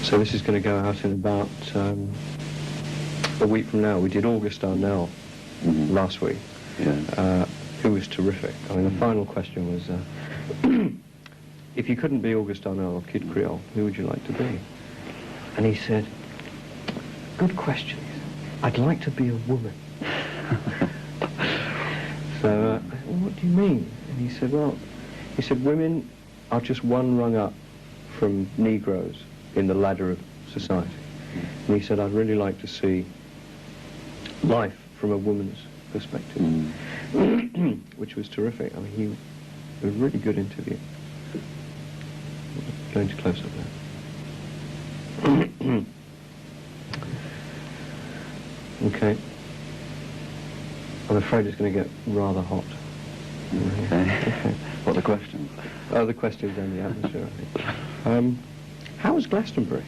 So this is going to go out in about a week from now. We did August Arnell last week, who was terrific. I mean, the final question was, if you couldn't be August Arnell or Kid Creole, who would you like to be? And he said, good question. I'd like to be a woman. So I said, well, what do you mean? And he said, well, women are just one rung up from Negroes in the ladder of society. And he said, I'd really like to see life from a woman's perspective, which was terrific. I mean, it was a really good interview. Going to close up now. Okay. I'm afraid it's going to get rather hot. Okay. What are the questions? Oh, the questions and the atmosphere, I think. How was Glastonbury?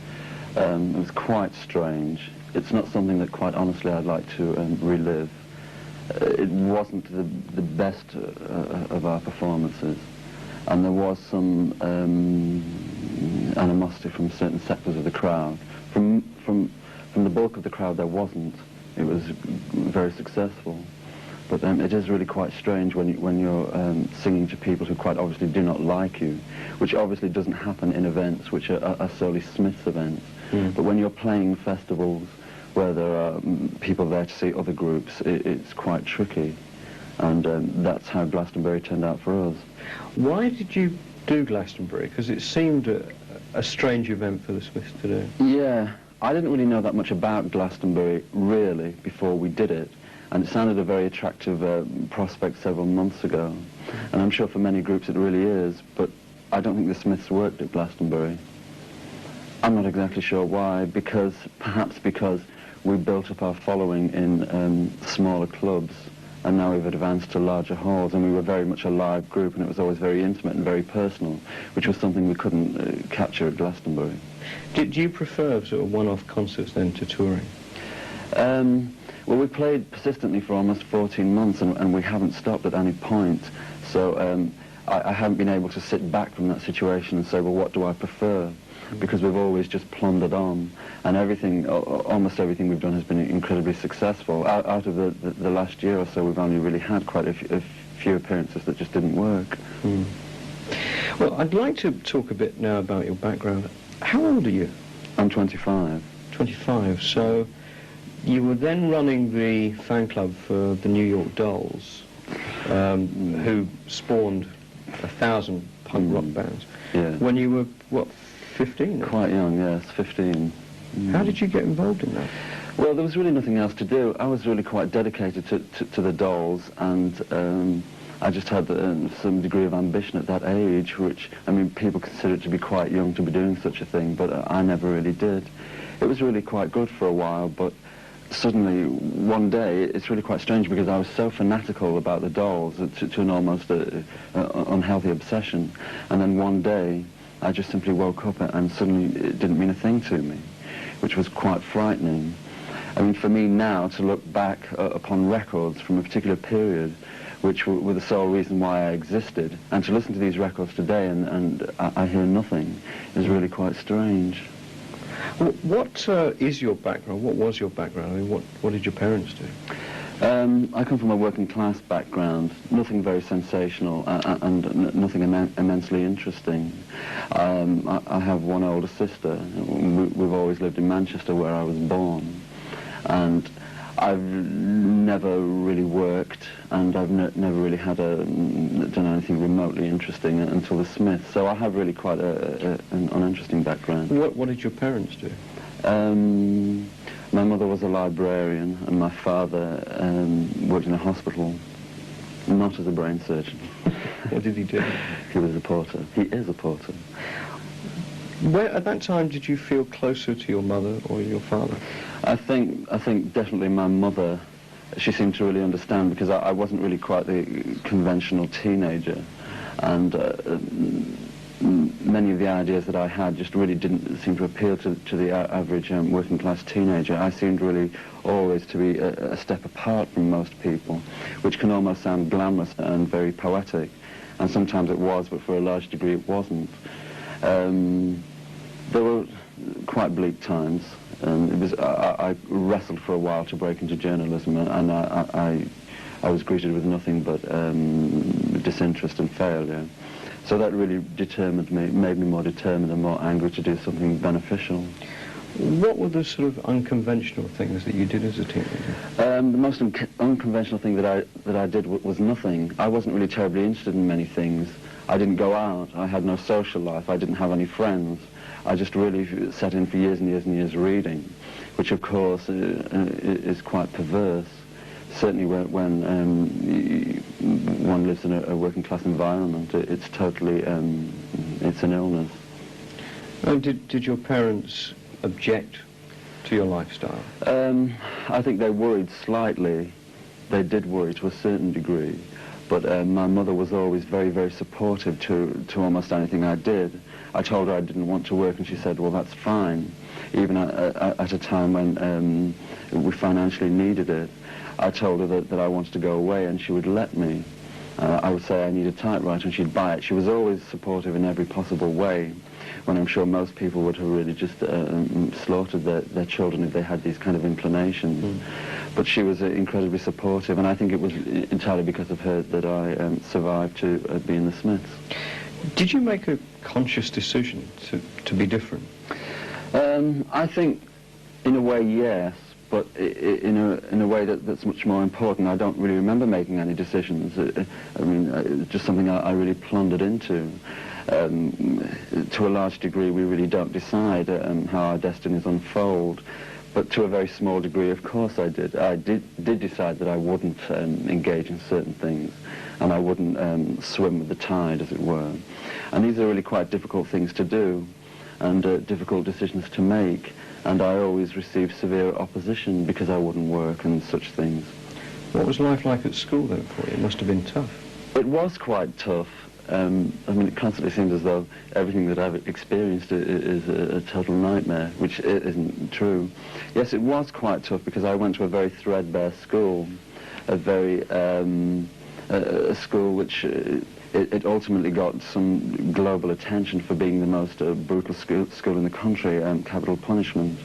It was quite strange. It's not something that, quite honestly, I'd like to relive. It wasn't the best of our performances, and there was some animosity from certain sectors of the crowd. From the bulk of the crowd, there wasn't. It was very successful. But it is really quite strange when you're singing to people who quite obviously do not like you, which obviously doesn't happen in events which are solely Smith's events. But when you're playing festivals where there are people there to see other groups, it's quite tricky. And that's how Glastonbury turned out for us. Why did you do Glastonbury? Because it seemed a strange event for the Smiths to do. Yeah, I didn't really know that much about Glastonbury, really, before we did it. And it sounded a very attractive prospect several months ago. And I'm sure for many groups it really is, but I don't think the Smiths worked at Glastonbury. I'm not exactly sure why, perhaps because we built up our following in smaller clubs, and now we've advanced to larger halls, and we were very much a live group, and it was always very intimate and very personal, which was something we couldn't capture at Glastonbury. Do you prefer sort of one-off concerts then to touring? Well, we played persistently for almost 14 months, and we haven't stopped at any point, so I haven't been able to sit back from that situation and say, well, what do I prefer? Because we've always just plundered on, and everything, almost everything we've done has been incredibly successful. Out of the last year or so, we've only really had quite a few appearances that just didn't work. Well, I'd like to talk a bit now about your background. How old are you? I'm 25. 25, so you were then running the fan club for the New York Dolls, who spawned 1,000 punk rock bands. Yeah. When you were, what, 15? Quite young, yes, 15. How did you get involved in that? Well, there was really nothing else to do. I was really quite dedicated to the Dolls, and I just had some degree of ambition at that age, which, I mean, people consider it to be quite young to be doing such a thing, but I never really did. It was really quite good for a while, but suddenly, one day, it's really quite strange because I was so fanatical about the Dolls to an almost unhealthy obsession, and then one day, I just simply woke up and suddenly it didn't mean a thing to me, which was quite frightening. I mean, for me now to look back upon records from a particular period, which were the sole reason why I existed, and to listen to these records today and I hear nothing, is really quite strange. What is your background? What was your background? I mean, what did your parents do? I come from a working class background, nothing very sensational and nothing immensely interesting. I have one older sister. We've always lived in Manchester where I was born, and I've never really worked, and I've never really done anything remotely interesting until the Smiths, so I have really quite an uninteresting background. What did your parents do? My mother was a librarian, and my father worked in a hospital, not as a brain surgeon. What did he do? He was a porter. He is a porter. Where, at that time, did you feel closer to your mother or your father? I think definitely my mother. She seemed to really understand, because I wasn't really quite the conventional teenager, and many of the ideas that I had just really didn't seem to appeal to the average working class teenager. I seemed really always to be a step apart from most people, which can almost sound glamorous and very poetic, and sometimes it was, but for a large degree it wasn't. There were quite bleak times. And it was, I wrestled for a while to break into journalism, and I was greeted with nothing but disinterest and failure. So that really determined me, made me more determined and more angry to do something beneficial. What were the sort of unconventional things that you did as a teenager? The most unconventional thing that I did was nothing. I wasn't really terribly interested in many things. I didn't go out. I had no social life. I didn't have any friends. I just really sat in for years and years and years reading, which of course is quite perverse. Certainly when one lives in a working class environment, it's totally, it's an illness. And did your parents object to your lifestyle? I think they worried slightly. They did worry to a certain degree. But my mother was always very, very supportive to almost anything I did. I told her I didn't want to work, and she said, well, that's fine. Even at a time when we financially needed it. I told her that I wanted to go away, and she would let me. I would say I need a typewriter, and she'd buy it. She was always supportive in every possible way, when I'm sure most people would have really just slaughtered their children if they had these kind of inclinations. Mm. But she was incredibly supportive, and I think it was entirely because of her that I survived to be in the Smiths. Did you make a conscious decision to be different? I think, in a way, yes, but in a way that's much more important. I don't really remember making any decisions. I mean, it's just something I really plundered into. To a large degree, we really don't decide how our destinies unfold. But to a very small degree, of course I did. I did decide that I wouldn't engage in certain things, and I wouldn't swim with the tide, as it were. And these are really quite difficult things to do, and difficult decisions to make. And I always received severe opposition because I wouldn't work and such things. What was life like at school then for you? It must have been tough. It was quite tough. I mean, it constantly seems as though everything that I've experienced is a total nightmare, which isn't true. Yes, it was quite tough because I went to a very threadbare school, a very a school which it ultimately got some global attention for being the most brutal school in the country, capital punishment.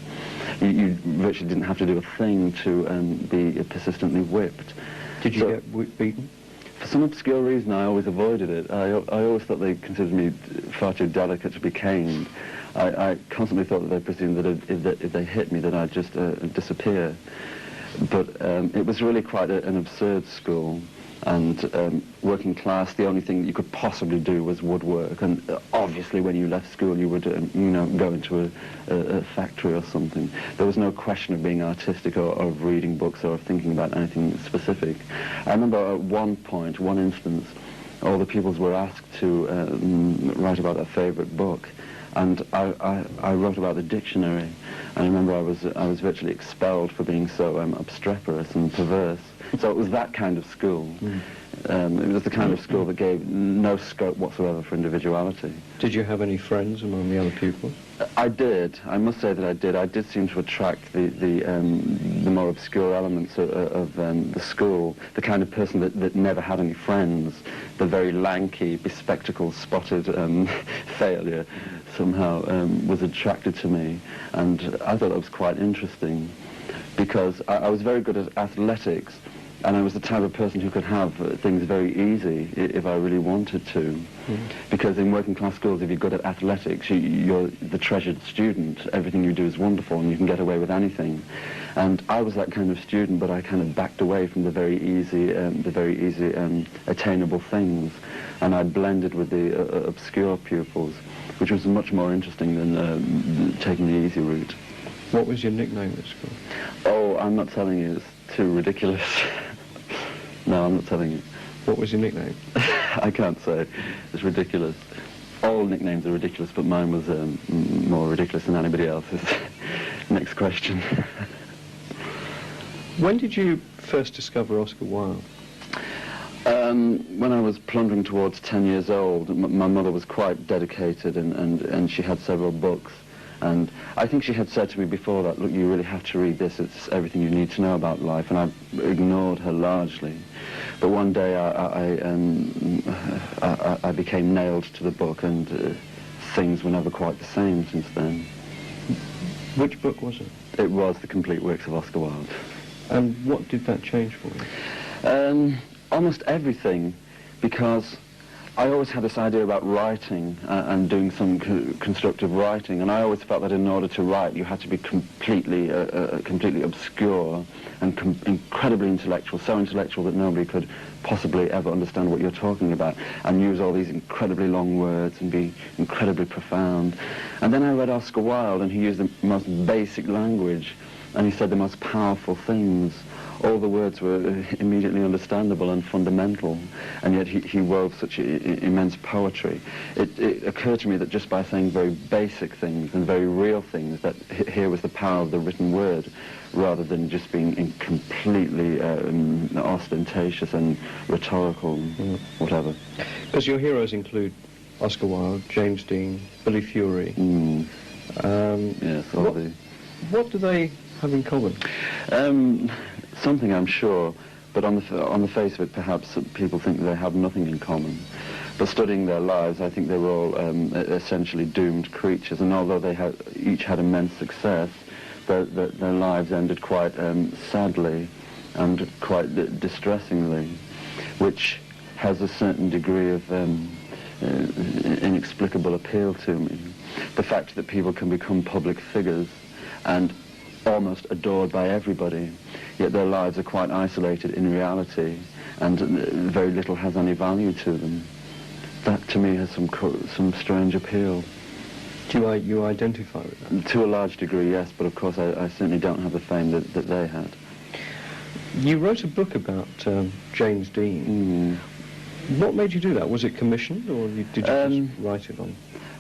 You virtually didn't have to do a thing to be persistently whipped. Did you get beaten? For some obscure reason, I always avoided it. I always thought they considered me far too delicate to be caned. I constantly thought that they presumed that if they hit me, that I'd just disappear. But it was really quite an absurd school. And working class, the only thing that you could possibly do was woodwork. And obviously, when you left school, you would, go into a factory or something. There was no question of being artistic or of reading books or of thinking about anything specific. I remember at one point, one instance, all the pupils were asked to write about their favourite book. And I wrote about the dictionary. I remember I was virtually expelled for being so obstreperous and perverse. So it was that kind of school. Mm. It was the kind of school that gave no scope whatsoever for individuality. Did you have any friends among the other pupils? I did. I must say that I did. I did seem to attract the more obscure elements of the school, the kind of person that never had any friends, the very lanky, bespectacled, spotted failure somehow was attracted to me. And I thought that was quite interesting because I was very good at athletics, and I was the type of person who could have things very easy if I really wanted to. Mm. Because in working class schools, if you're good at athletics, you're the treasured student. Everything you do is wonderful, and you can get away with anything. And I was that kind of student, but I kind of backed away from the very easy attainable things, and I blended with the obscure pupils, which was much more interesting than taking the easy route. What was your nickname at school? Oh, I'm not telling you. It's too ridiculous. No, I'm not telling you. What was your nickname? I can't say. It's ridiculous. All nicknames are ridiculous, but mine was more ridiculous than anybody else's. Next question. When did you first discover Oscar Wilde? When I was plundering towards 10 years old. My mother was quite dedicated, and she had several books. And I think she had said to me before that, look, you really have to read this, it's everything you need to know about life, and I ignored her largely. But one day I became nailed to the book, and things were never quite the same since then. Which book was it? It was The Complete Works of Oscar Wilde. And what did that change for you? Almost everything, because I always had this idea about writing and doing some constructive writing, and I always felt that in order to write you had to be completely obscure and incredibly intellectual, so intellectual that nobody could possibly ever understand what you're talking about, and use all these incredibly long words and be incredibly profound. And then I read Oscar Wilde, and he used the most basic language, and he said the most powerful things. All the words were immediately understandable and fundamental, and yet he wove such immense poetry. It occurred to me that just by saying very basic things and very real things, that here was the power of the written word, rather than just being completely ostentatious and rhetorical, whatever. Because your heroes include Oscar Wilde, James Dean, Billy Fury. Yes, all the... What do they have in common? Something, I'm sure, but on the face of it, perhaps people think they have nothing in common. But studying their lives, I think they were all essentially doomed creatures, and although they each had immense success, their lives ended quite sadly and quite distressingly, which has a certain degree of inexplicable appeal to me. The fact that people can become public figures and almost adored by everybody, yet their lives are quite isolated in reality, and very little has any value to them. That, to me, has some strange appeal. Do you identify with that? To a large degree, yes, but of course I certainly don't have the fame that they had. You wrote a book about James Dean. What made you do that? Was it commissioned, or did you just write it on?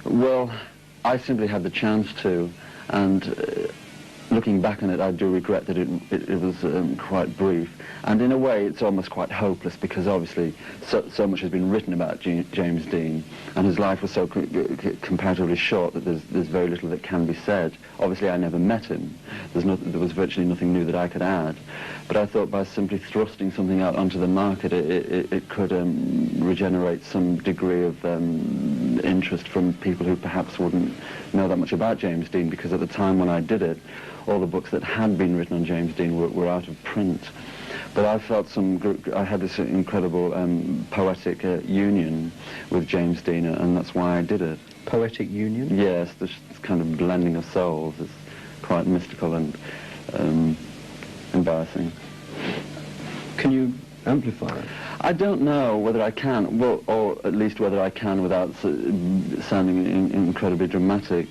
Well, I simply had the chance to, and looking back on it, I do regret that it was quite brief. And in a way, it's almost quite hopeless, because obviously so much has been written about James Dean, and his life was so comparatively short that there's very little that can be said. Obviously, I never met him. There was virtually nothing new that I could add. But I thought by simply thrusting something out onto the market, it could regenerate some degree of interest from people who perhaps wouldn't know that much about James Dean, because at the time when I did it, all the books that had been written on James Dean were out of print. But I felt I had this incredible poetic union with James Dean, and that's why I did it. Poetic union? Yes, this kind of blending of souls is quite mystical and embarrassing. Can you amplify it? I don't know whether I can, well, or at least whether I can without sounding incredibly dramatic.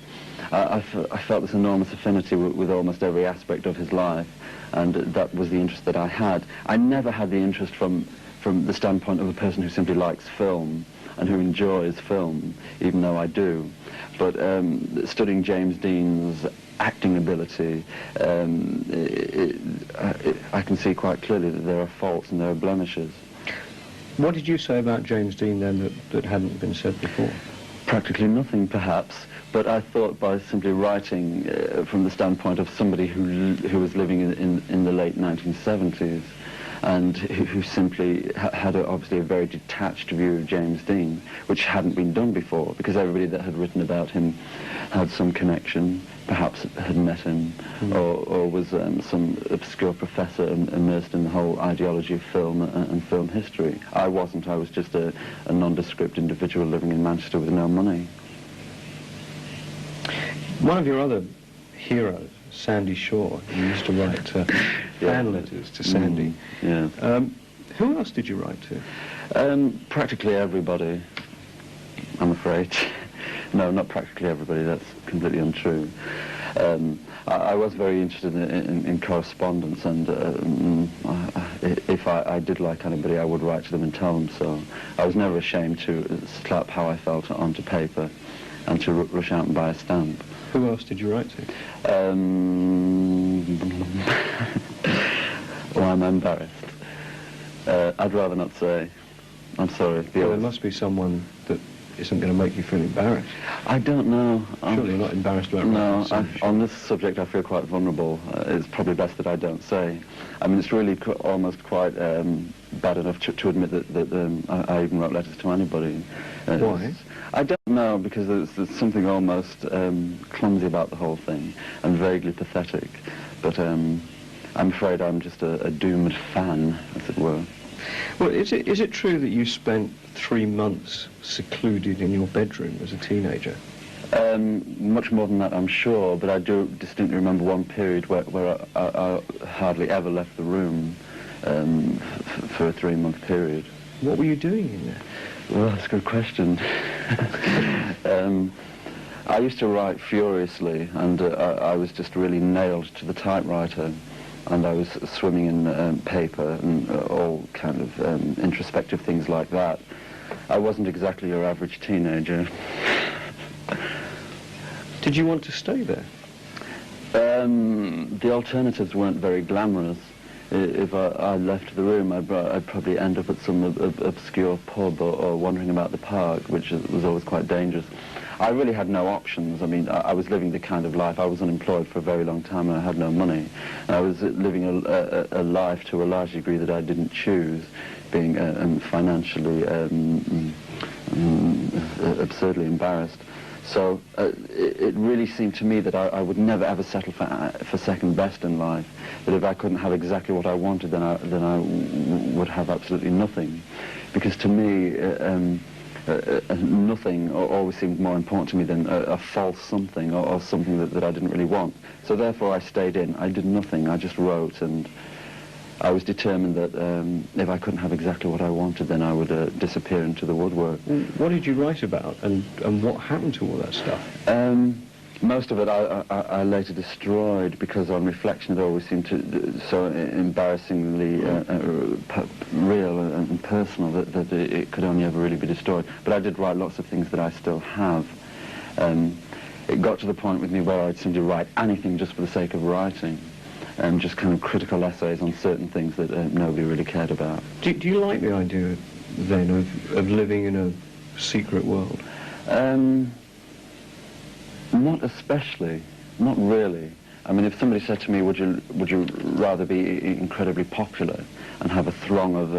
I felt this enormous affinity with almost every aspect of his life, and that was the interest that I had. I never had the interest from the standpoint of a person who simply likes film and who enjoys film, even though I do. But studying James Dean's acting ability, I can see quite clearly that there are faults and there are blemishes. What did you say about James Dean then that hadn't been said before? Practically nothing, perhaps, but I thought by simply writing from the standpoint of somebody who was living in the late 1970s, and who simply had obviously a very detached view of James Dean, which hadn't been done before, because everybody that had written about him had some connection, perhaps had met him, or was some obscure professor immersed in the whole ideology of film and film history. I wasn't. I was just a nondescript individual living in Manchester with no money. One of your other heroes, Sandy Shaw, you used to write fan letters to Sandy. Yeah. Who else did you write to? Practically everybody, I'm afraid. No, not practically everybody, that's completely untrue. I was very interested in correspondence, and if I did like anybody, I would write to them and tell them so. I was never ashamed to slap how I felt onto paper and to rush out and buy a stamp. Who else did you write to? Well, I'm embarrassed. I'd rather not say. I'm sorry. Well, there must be someone that isn't going to make you feel embarrassed. I don't know. Surely you're not embarrassed about No, writing a on this subject I feel quite vulnerable. It's probably best that I don't say. I mean, it's really almost quite bad enough to admit that I even wrote letters to anybody. Why? I don't know, because there's something almost clumsy about the whole thing and vaguely pathetic. But I'm afraid I'm just a doomed fan, as it were. Well, is it true that you spent 3 months secluded in your bedroom as a teenager? Much more than that, I'm sure, but I do distinctly remember one period where I hardly ever left the room for a 3-month period. What were you doing in there? Well, that's a good question. I used to write furiously, and I was just really nailed to the typewriter, and I was swimming in paper and all kind of introspective things like that. I wasn't exactly your average teenager. Did you want to stay there? The alternatives weren't very glamorous. If I left the room, I'd probably end up at some obscure pub or wandering about the park, which was always quite dangerous. I really had no options. I mean, I was living the kind of life, I was unemployed for a very long time and I had no money. I was living a life to a large degree that I didn't choose, being financially absurdly embarrassed. So it really seemed to me that I would never ever settle for second best in life. That if I couldn't have exactly what I wanted, then I would have absolutely nothing. Because to me, nothing always seemed more important to me than a false something or something that I didn't really want. So therefore I stayed in. I did nothing. I just wrote, and I was determined that if I couldn't have exactly what I wanted, then I would disappear into the woodwork. What did you write about, and what happened to all that stuff? Most of it I later destroyed, because on reflection it always seemed so embarrassingly real and personal that it could only ever really be destroyed. But I did write lots of things that I still have. It got to the point with me where I'd simply write anything just for the sake of writing. Just kind of critical essays on certain things that nobody really cared about. Do you like the idea, then, of living in a secret world? Not especially, not really. I mean, if somebody said to me, would you rather be incredibly popular and have a throng of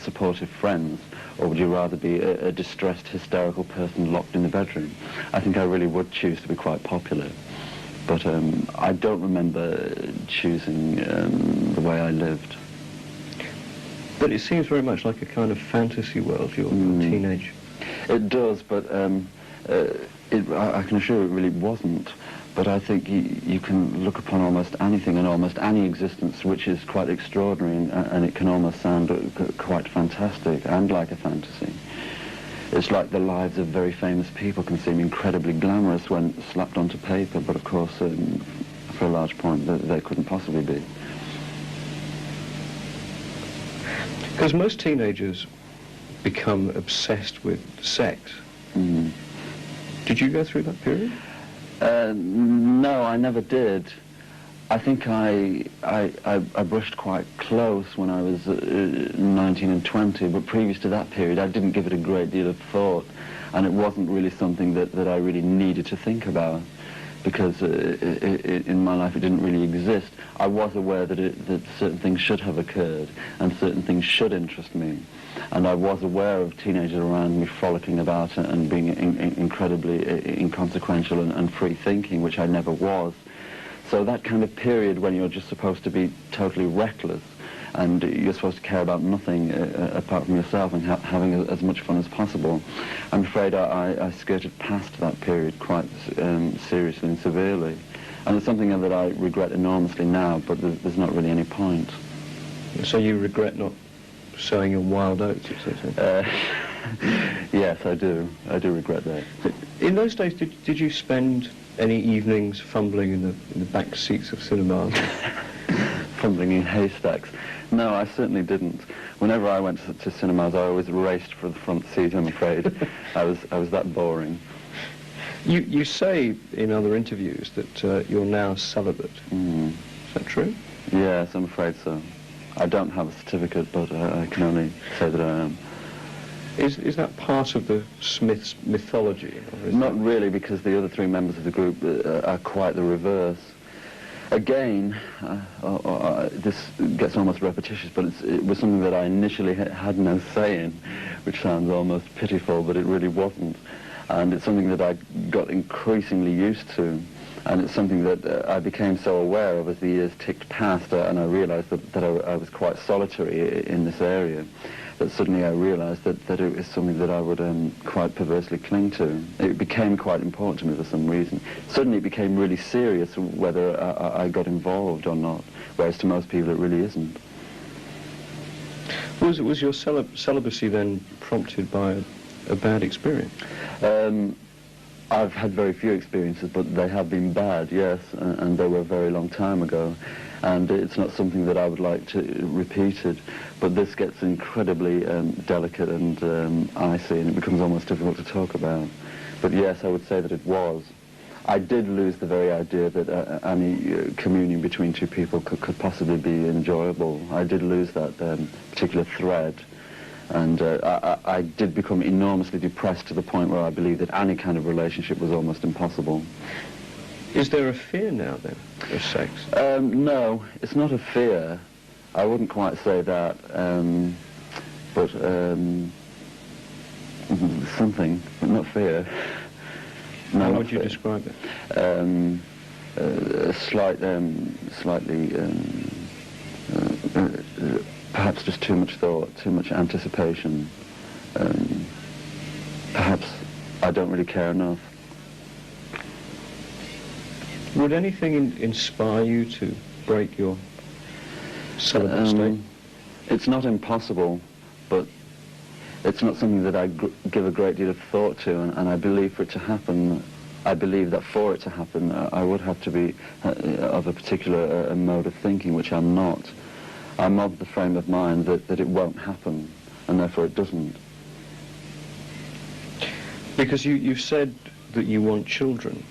supportive friends, or would you rather be a distressed, hysterical person locked in the bedroom? I think I really would choose to be quite popular. But I don't remember choosing the way I lived. But it seems very much like a kind of fantasy world, your teenage. It does, but I can assure it really wasn't. But I think you can look upon almost anything and almost any existence which is quite extraordinary, and it can almost sound quite fantastic and like a fantasy. It's like the lives of very famous people can seem incredibly glamorous when slapped onto paper, but of course, for a large point, they couldn't possibly be. Because most teenagers become obsessed with sex. Mm. Did you go through that period? No, I never did. I think I brushed quite close when I was 19 and 20, but previous to that period I didn't give it a great deal of thought, and it wasn't really something that I really needed to think about, because in my life it didn't really exist. I was aware that certain things should have occurred and certain things should interest me, and I was aware of teenagers around me frolicking about and being incredibly inconsequential and free-thinking, which I never was. So that kind of period when you're just supposed to be totally reckless and you're supposed to care about nothing apart from yourself and having as much fun as possible, I'm afraid I skirted past that period quite seriously and severely. And it's something that I regret enormously now, but there's not really any point. So you regret not sowing your wild oats, etc.? Yes, I do. I do regret that. In those days, did you spend any evenings fumbling in the back seats of cinemas? Fumbling in haystacks? No, I certainly didn't. Whenever I went to cinemas, I always raced for the front seat, I'm afraid. I was that boring. You say in other interviews that you're now celibate. Mm. Is that true? Yes, I'm afraid so. I don't have a certificate, but I can only say that I am. Is that part of the Smiths' mythology? Or is Not really, because the other three members of the group are quite the reverse. Again, this gets almost repetitious, but it was something that I initially had no say in, which sounds almost pitiful, but it really wasn't. And it's something that I got increasingly used to, and it's something that I became so aware of as the years ticked past, and I realized that I was quite solitary in this area, that suddenly I realized that it was something that I would quite perversely cling to. It became quite important to me for some reason. Suddenly it became really serious whether I got involved or not, whereas to most people it really isn't. Was your celibacy then prompted by a bad experience? I've had very few experiences, but they have been bad, yes, and they were a very long time ago. And it's not something that I would like to repeated, but this gets incredibly delicate and icy, and it becomes almost difficult to talk about. But yes, I would say that it was. I did lose the very idea that any communion between two people could possibly be enjoyable. I did lose that particular thread. And I did become enormously depressed to the point where I believed that any kind of relationship was almost impossible. Is there a fear now, then, of sex? No, it's not a fear. I wouldn't quite say that. But something, but not fear. No, How not would you fear. describe it? Slightly, perhaps just too much thought, too much anticipation. Perhaps I don't really care enough. Would anything inspire you to break your celibate state? It's not impossible, but it's not something that I give a great deal of thought to, and I believe for it to happen, I believe that for it to happen, I would have to be of a particular mode of thinking, which I'm not. I'm of the frame of mind that it won't happen, and therefore it doesn't. Because you've said that you want children.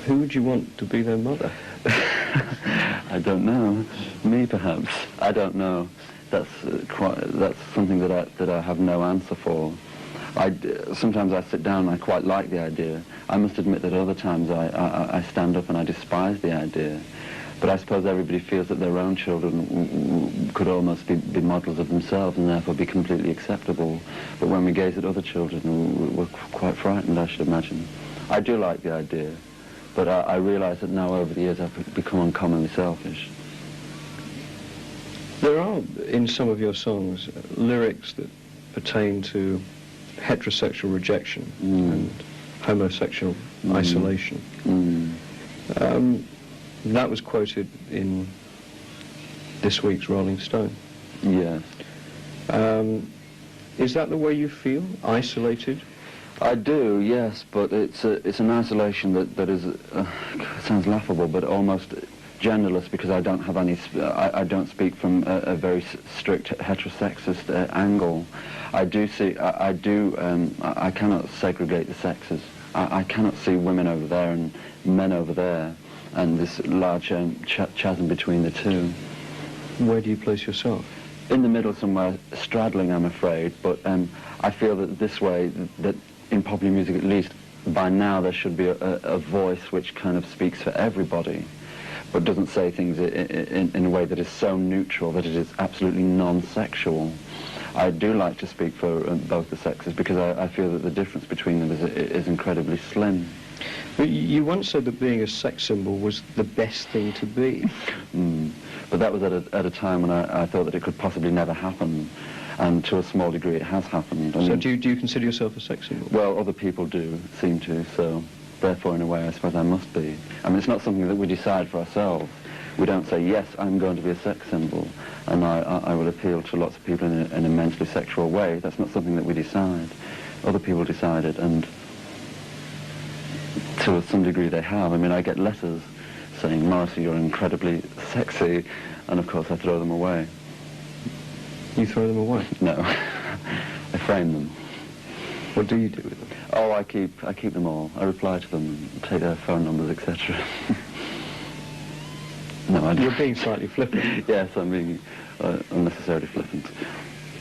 Who would you want to be their mother? I don't know. Me, perhaps. I don't know. That's something that I have no answer for. Sometimes I sit down and I quite like the idea. I must admit that other times I stand up and I despise the idea. But I suppose everybody feels that their own children could almost be models of themselves and therefore be completely acceptable. But when we gaze at other children, we're quite frightened, I should imagine. I do like the idea, but I realise that now over the years I've become uncommonly selfish. There are, in some of your songs, lyrics that pertain to heterosexual rejection and homosexual isolation. That was quoted in this week's Rolling Stone. Yes. Is that the way you feel, isolated? I do, yes, but it's an isolation that is, sounds laughable, but almost genderless, because I don't have any, I don't speak from a very strict heterosexist angle. I cannot segregate the sexes. I cannot see women over there and men over there, and this large chasm between the two. Where do you place yourself? In the middle somewhere, straddling, I'm afraid, but I feel that this way, that in popular music at least, by now there should be a voice which kind of speaks for everybody, but doesn't say things in a way that is so neutral that it is absolutely non-sexual. I do like to speak for both the sexes, because I feel that the difference between them is incredibly slim. But you once said that being a sex symbol was the best thing to be. But that was at a time when I thought that it could possibly never happen, and to a small degree it has happened. So do you consider yourself a sex symbol? Well, other people do seem to, so therefore in a way I suppose I must be. I mean, it's not something that we decide for ourselves. We don't say, yes, I'm going to be a sex symbol, and I will appeal to lots of people in an immensely sexual way. That's not something that we decide. Other people decide it, and to some degree they have. I mean, I get letters saying, Morrissey, you're incredibly sexy, and of course I throw them away. You throw them away? No, I frame them. What do you do with them? Oh, I keep them all. I reply to them, take their phone numbers, etc. No, I don't. You're being slightly flippant. Yes, I'm being unnecessarily flippant.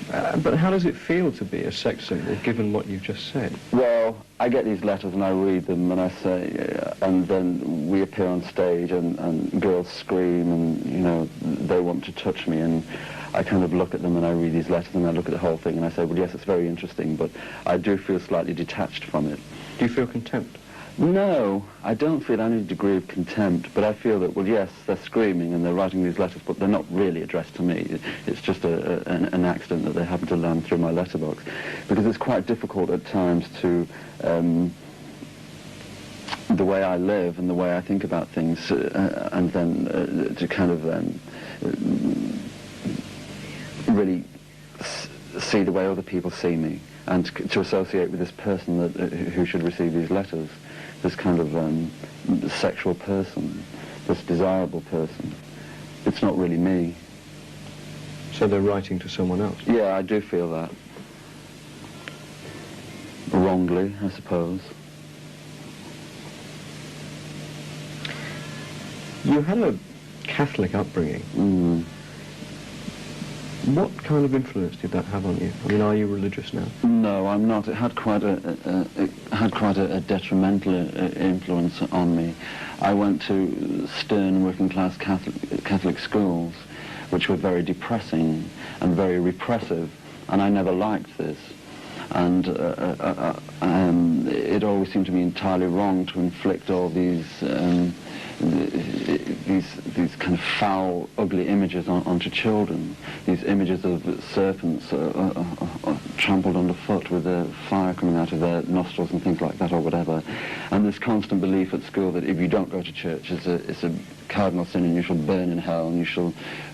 But how does it feel to be a sex symbol, given what you've just said? Well, I get these letters and I read them and I say, and then we appear on stage and girls scream and, you know, they want to touch me, and I kind of look at them and I read these letters and I look at the whole thing and I say, well, yes, it's very interesting, but I do feel slightly detached from it. Do you feel contempt? No, I don't feel any degree of contempt, but I feel that, well, yes, they're screaming and they're writing these letters, but they're not really addressed to me. It's just an accident that they happen to land through my letterbox. Because it's quite difficult at times to, the way I live and the way I think about things, and then to kind of really see the way other people see me, and to associate with this person that, who should receive these letters. This kind of sexual person, this desirable person. It's not really me. So they're writing to someone else? Yeah, I do feel that. Wrongly, I suppose. You had a Catholic upbringing. Mm. What kind of influence did that have on you? I mean, are you religious now? No, I'm not. It had quite a detrimental influence on me. I went to stern working-class Catholic schools, which were very depressing and very repressive, and I never liked this. And it always seemed to me entirely wrong to inflict all these kind of foul, ugly images onto children. These images of serpents trampled underfoot with the fire coming out of their nostrils and things like that, or whatever. And this constant belief at school that if you don't go to church, it's a cardinal sin and you shall burn in hell and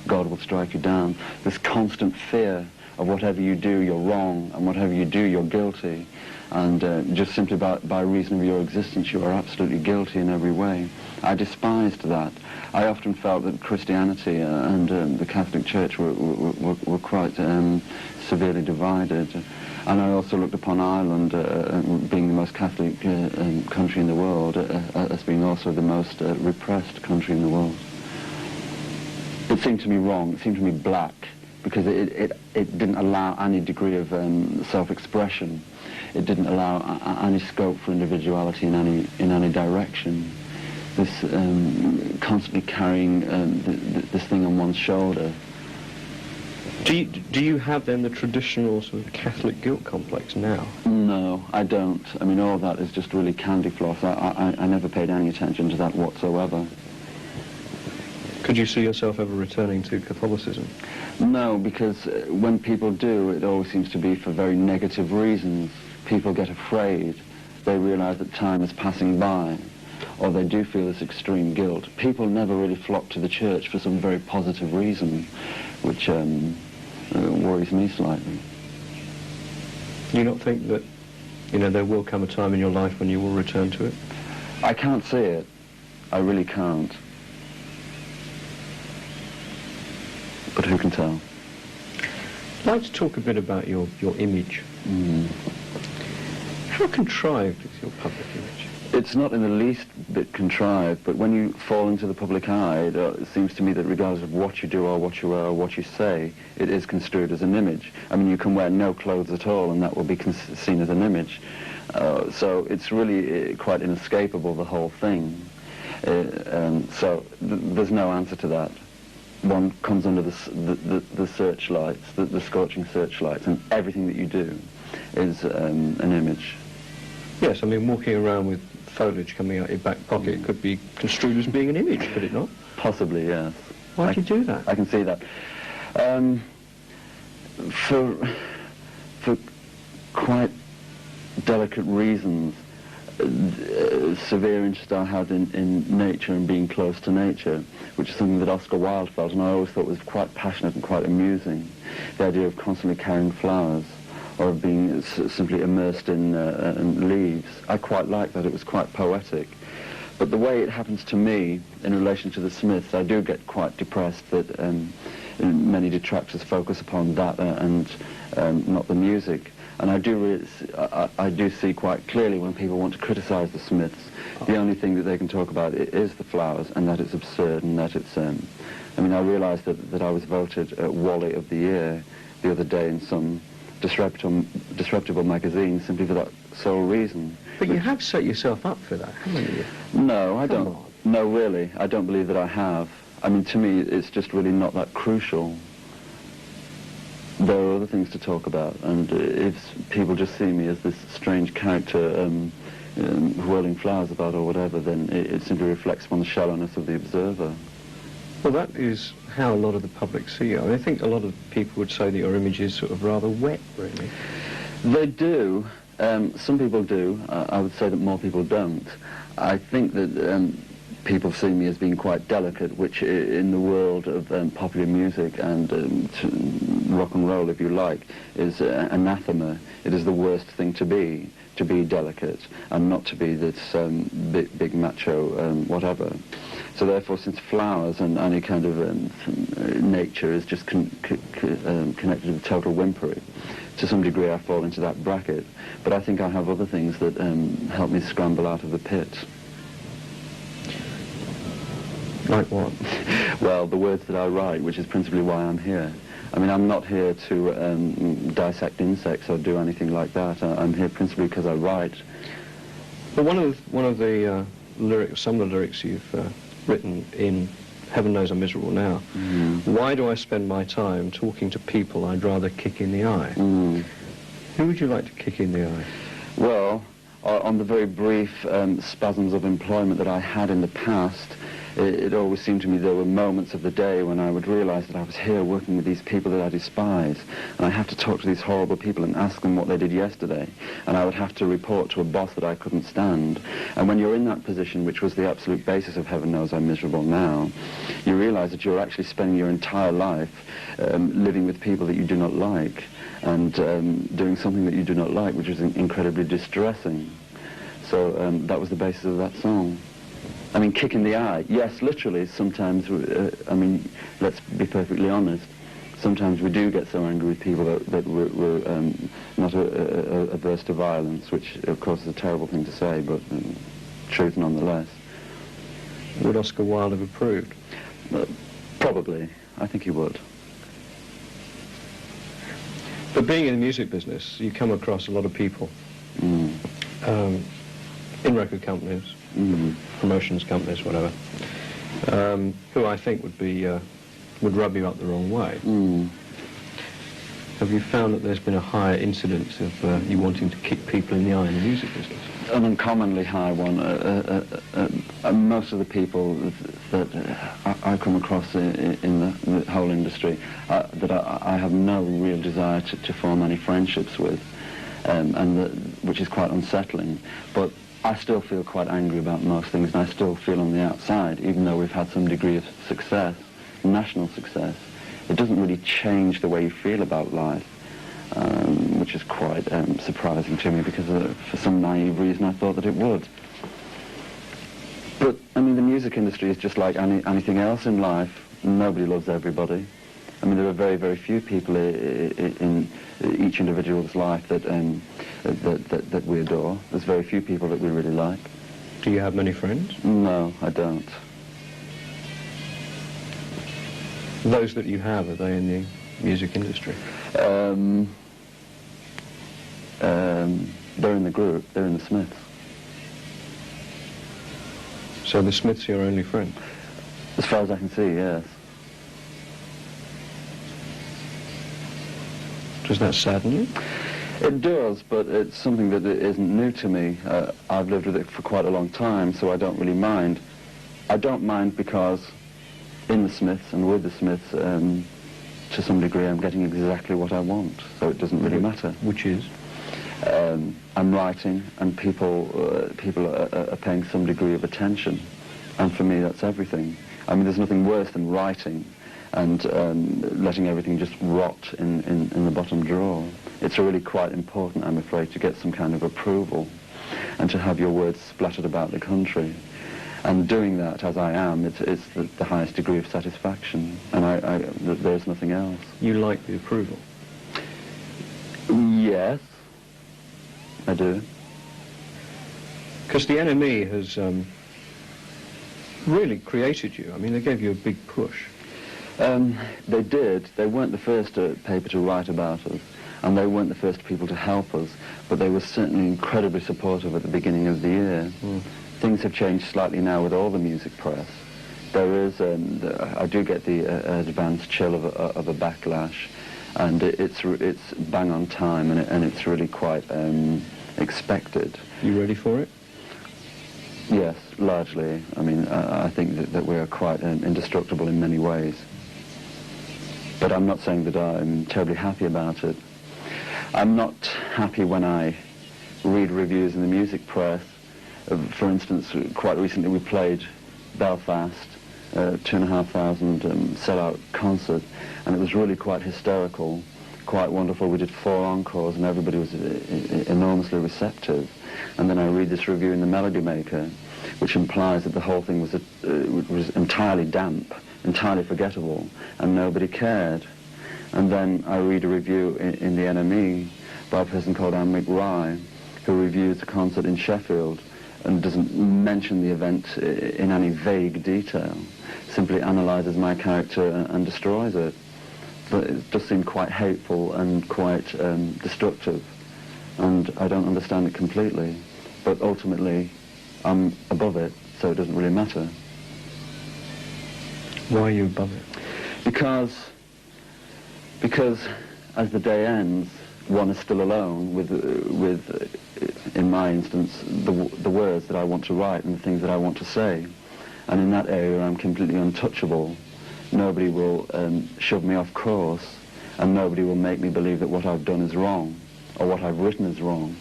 God will strike you down. This constant fear of whatever you do, you're wrong, and whatever you do, you're guilty. And just simply by reason of your existence, you are absolutely guilty in every way. I despised that. I often felt that Christianity and the Catholic Church were quite severely divided. And I also looked upon Ireland, being the most Catholic country in the world, as being also the most repressed country in the world. It seemed to me wrong, it seemed to me black, because it didn't allow any degree of self-expression. It didn't allow any scope for individuality in any direction. This constantly carrying this thing on one's shoulder. Do you have then the traditional sort of Catholic guilt complex now? No, I don't. I mean, all that is just really candy floss. I never paid any attention to that whatsoever. Could you see yourself ever returning to Catholicism? No, because when people do, it always seems to be for very negative reasons. People get afraid. They realize that time is passing by, or they do feel this extreme guilt. People never really flock to the church for some very positive reason, which worries me slightly. Do you not think that, you know, there will come a time in your life when you will return to it? I can't see it. I really can't. But who can tell? I'd like to talk a bit about your image. Mm. How contrived is your public image? It's not in the least bit contrived, but when you fall into the public eye, it seems to me that regardless of what you do or what you wear or what you say, it is construed as an image. I mean, you can wear no clothes at all and that will be seen as an image. So it's really quite inescapable, the whole thing. So there's no answer to that. One comes under the searchlights, the scorching searchlights, and everything that you do is an image. Yes, I mean, walking around with foliage coming out your back pocket could be construed as being an image, could it not? Possibly, yes. Why do you do that? I can see that. For quite delicate reasons. Severe interest I had in nature and being close to nature, which is something that Oscar Wilde felt, and I always thought was quite passionate and quite amusing. The idea of constantly carrying flowers, or of being simply immersed in leaves. I quite liked that. It was quite poetic. But the way it happens to me in relation to the Smiths, I do get quite depressed that many detractors focus upon that and not the music. And I do see quite clearly when people want to criticize the Smiths, the only thing that they can talk about is the flowers, and that it's absurd, and that it's... I mean, I realized that I was voted Wally of the Year the other day in some disreputable magazine simply for that sole reason. But you have set yourself up for that, haven't you? No, I don't. Come on. No, really, I don't believe that I have. I mean, to me, it's just really not that crucial. There are other things to talk about, and if people just see me as this strange character whirling flowers about or whatever, then it simply reflects upon the shallowness of the observer. Well, that is how a lot of the public see you. I mean, I think a lot of people would say that your image is sort of rather wet, really. They do. Some people do. I would say that more people don't. I think that people see me as being quite delicate, which in the world of popular music and rock and roll, if you like, is anathema. It is the worst thing to be delicate and not to be this big macho whatever. So therefore, since flowers and any kind of nature is just connected with total whimpery, to some degree I fall into that bracket. But I think I have other things that help me scramble out of the pit. Like what? Well, the words that I write, which is principally why I'm here. I mean, I'm not here to dissect insects or do anything like that. I'm here principally because I write. Well, one of the lyrics, some of the lyrics you've written in Heaven Knows I'm Miserable Now. Why do I spend my time talking to people I'd rather kick in the eye? Who would you like to kick in the eye? Well, on the very brief spasms of employment that I had in the past, it always seemed to me there were moments of the day when I would realize that I was here working with these people that I despise, and I have to talk to these horrible people and ask them what they did yesterday, and I would have to report to a boss that I couldn't stand. And when you're in that position, which was the absolute basis of Heaven Knows I'm Miserable Now, you realize that you're actually spending your entire life living with people that you do not like, and doing something that you do not like, which is incredibly distressing. So that was the basis of that song. I mean, kick in the eye. Yes, literally, sometimes, I mean, let's be perfectly honest, sometimes we do get so angry with people that we're not averse to violence, which, of course, is a terrible thing to say, but truth nonetheless. Would Oscar Wilde have approved? Probably. I think he would. But being in the music business, you come across a lot of people in record companies, promotions companies, whatever, who I think would rub you up the wrong way. Have you found that there's been a higher incidence of you wanting to kick people in the eye in the music business? An uncommonly high one. Most of the people that I come across in the whole industry that I have no real desire to form any friendships with, which is quite unsettling. But I still feel quite angry about most things, and I still feel on the outside, even though we've had some degree of success, national success, it doesn't really change the way you feel about life, which is quite surprising to me, because for some naive reason I thought that it would. But, I mean, the music industry is just like anything else in life. Nobody loves everybody. I mean, there are very, very few people in each individual's life that we adore. There's very few people that we really like. Do you have many friends? No, I don't. Those that you have, are they in the music industry? They're in the group. They're in the Smiths. So the Smiths are your only friend? As far as I can see, yes. Does that sadden you? It does, but it's something that isn't new to me. I've lived with it for quite a long time, so I don't really mind. I don't mind because in the Smiths and with the Smiths, to some degree, I'm getting exactly what I want, so it doesn't really matter. Which is? I'm writing, and people are paying some degree of attention, and for me that's everything. I mean, there's nothing worse than writing and letting everything just rot in the bottom drawer. It's really quite important, I'm afraid, to get some kind of approval and to have your words splattered about the country. And doing that, as I am, it's the highest degree of satisfaction, and there's nothing else. You like the approval? Yes, I do. Because the NME has really created you. I mean, they gave you a big push. They did. They weren't the first paper to write about us, and they weren't the first people to help us, but they were certainly incredibly supportive at the beginning of the year. Things have changed slightly now with all the music press. There is, I do get the advanced chill of a backlash, and it's bang on time, and it's really quite expected. You ready for it? Yes, largely. I mean, I think that we are quite indestructible in many ways. But I'm not saying that I'm terribly happy about it. I'm not happy when I read reviews in the music press. For instance, quite recently we played Belfast, 2,500 sellout concert, and it was really quite hysterical, quite wonderful. We did 4 encores and everybody was enormously receptive. And then I read this review in the Melody Maker, which implies that the whole thing was entirely damp, entirely forgettable, and nobody cared. And then I read a review in the NME by a person called Anne McRae, who reviews a concert in Sheffield and doesn't mention the event in any vague detail, simply analyses my character and destroys it. But it does seem quite hateful and quite destructive, and I don't understand it completely. But ultimately, I'm above it, so it doesn't really matter. Why are you above it? Because as the day ends, one is still alone with in my instance, the words that I want to write and the things that I want to say. And in that area, I'm completely untouchable. Nobody will shove me off course, and nobody will make me believe that what I've done is wrong, or what I've written is wrong,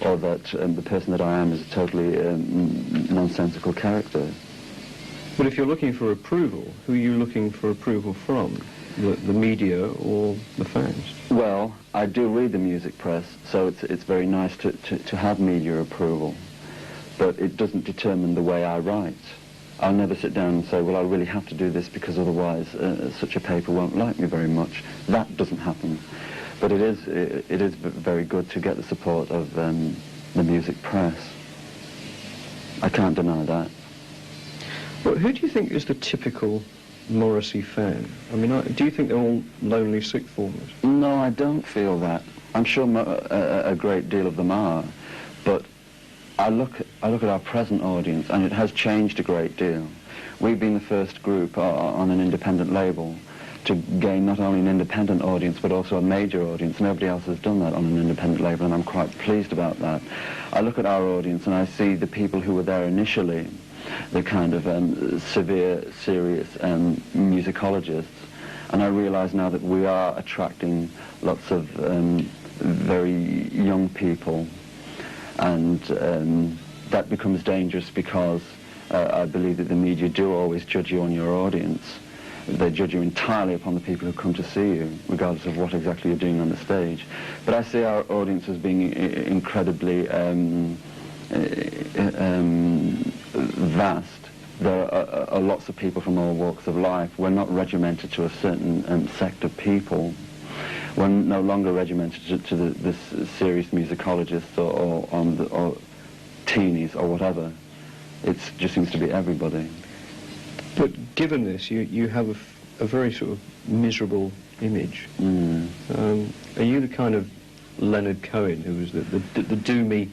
or that the person that I am is a totally nonsensical character. But if you're looking for approval, who are you looking for approval from? The media or the fans? Well, I do read the music press, so it's very nice to have media approval, but it doesn't determine the way I write. I'll never sit down and say, well, I really have to do this because otherwise such a paper won't like me very much. That doesn't happen. But it is very good to get the support of the music press. I can't deny that. Well, who do you think is the typical Morrissey fan? I mean, do you think they're all lonely sixth formers? No, I don't feel that. I'm sure a great deal of them are, but I look at our present audience, and it has changed a great deal. We've been the first group on an independent label to gain not only an independent audience, but also a major audience. Nobody else has done that on an independent label, and I'm quite pleased about that. I look at our audience, and I see the people who were there initially, the kind of severe, serious musicologists, and I realize now that we are attracting lots of very young people, and that becomes dangerous because I believe that the media do always judge you on your audience. They judge you entirely upon the people who come to see you, regardless of what exactly you're doing on the stage. But I see our audience as being incredibly vast. There are lots of people from all walks of life. We're not regimented to a certain sect of people. We're no longer regimented to the serious musicologists or teenies or whatever. It just seems to be everybody. But given this, you have a very sort of miserable image. Are you the kind of Leonard Cohen who was the doomy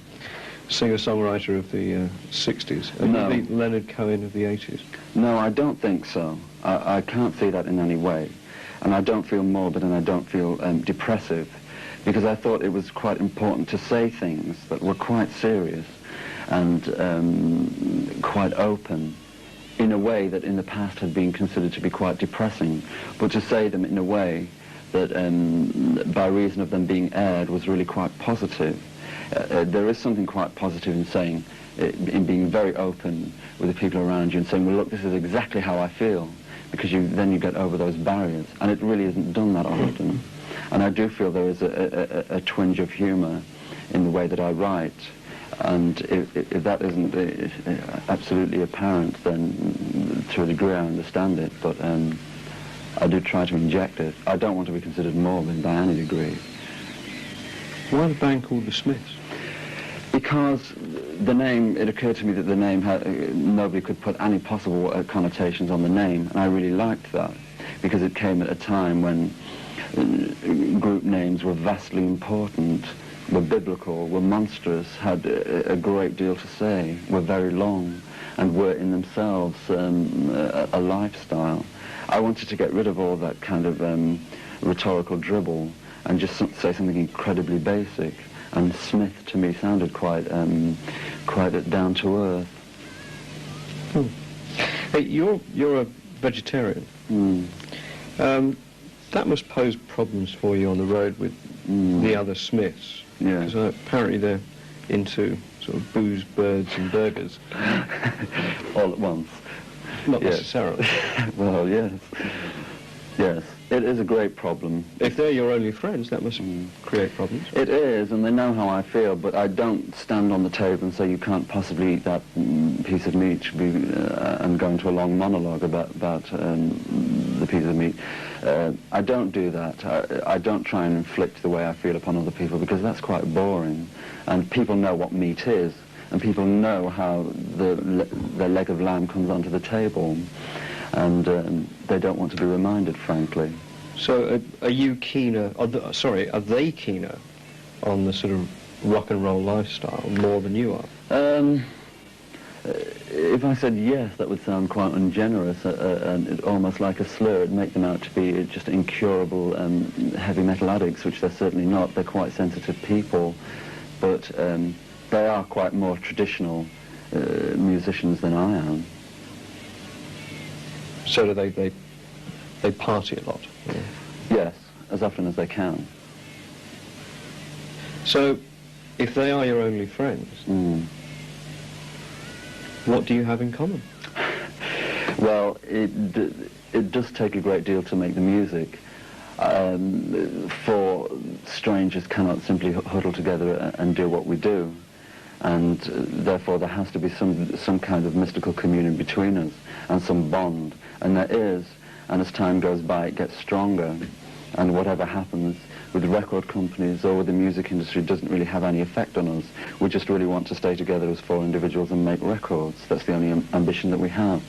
singer-songwriter of the 60s? Are No. you the Leonard Cohen of the 80s? No, I don't think so. I can't see that in any way. And I don't feel morbid, and I don't feel depressive, because I thought it was quite important to say things that were quite serious and quite open, in a way that in the past had been considered to be quite depressing, but to say them in a way that by reason of them being aired was really quite positive. There is something quite positive in saying, in being very open with the people around you and saying, well, look, this is exactly how I feel, because then you get over those barriers, and it really isn't done that often. And I do feel there is a twinge of humour in the way that I write, and if that isn't absolutely apparent, then to a degree I understand it, but I do try to inject it. I don't want to be considered morbid by any degree. Why the band called the Smiths? Because the name, it occurred to me that the name nobody could put any possible connotations on the name, and I really liked that. because it came at a time when group names were vastly important, were biblical, were monstrous, had a great deal to say, were very long, and were in themselves a lifestyle. I wanted to get rid of all that kind of rhetorical dribble and just say something incredibly basic. And Smith, to me, sounded quite down to earth. Hey, you're a vegetarian. That must pose problems for you on the road with the other Smiths. Yeah. Because apparently they're into sort of booze, birds, and burgers. All at once. Not necessarily. Well, yes. Yes, it is a great problem. If they're your only friends, that must create problems. It is, and they know how I feel, but I don't stand on the table and say you can't possibly eat that piece of meat and go into a long monologue about the piece of meat. I don't do that. I don't try and inflict the way I feel upon other people, because that's quite boring. And people know what meat is, and people know how the leg of lamb comes onto the table. And they don't want to be reminded, frankly. So are you keener, are they keener on the sort of rock and roll lifestyle more than you are? If I said yes, that would sound quite ungenerous and almost like a slur. It'd make them out to be just incurable heavy metal addicts, which they're certainly not. They're quite sensitive people, but they are quite more traditional musicians than I am. So do they party a lot? Yeah. Yes, as often as they can. So, if they are your only friends, what do you have in common? Well, it does take a great deal to make the music. For strangers cannot simply huddle together and do what we do. And therefore there has to be some kind of mystical communion between us and some bond. And there is, and as time goes by it gets stronger, and whatever happens with the record companies or with the music industry doesn't really have any effect on us. We just really want to stay together as four individuals and make records. That's the only ambition that we have.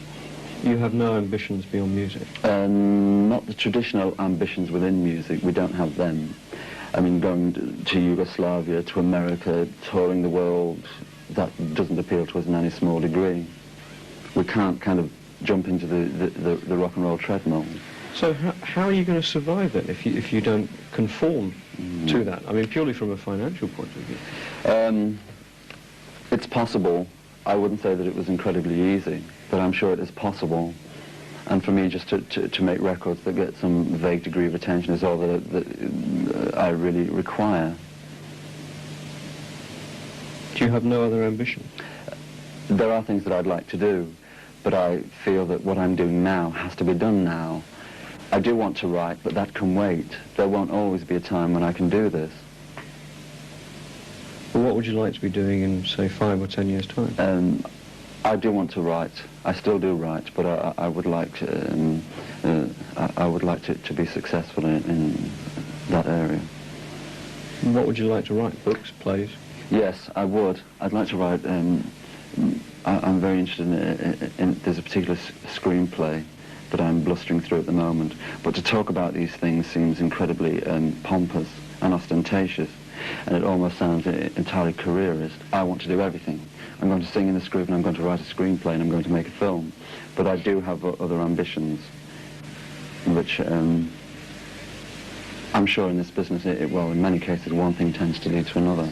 You have no ambitions beyond music? Not the traditional ambitions within music. We don't have them. I mean, going to Yugoslavia, to America, touring the world, that doesn't appeal to us in any small degree. We can't kind of jump into the rock and roll treadmill. So how are you going to survive then if you don't conform to that? I mean, purely from a financial point of view. It's possible. I wouldn't say that it was incredibly easy, but I'm sure it is possible. And for me, just to make records that get some vague degree of attention is all that I really require. Do you have no other ambition? There are things that I'd like to do, but I feel that what I'm doing now has to be done now. I do want to write, but that can wait. There won't always be a time when I can do this. Well, what would you like to be doing in, say, 5 or 10 years' time? I do want to write. I still do write, but I would like to be successful in that area. What would you like to write? Books, plays? Yes, I would. I'd like to write. I'm very interested in there's a particular screenplay that I'm blustering through at the moment. But to talk about these things seems incredibly pompous and ostentatious, and it almost sounds entirely careerist. I want to do everything. I'm going to sing in the script, and I'm going to write a screenplay, and I'm going to make a film. But I do have other ambitions, which I'm sure in this business, well, in many cases, one thing tends to lead to another.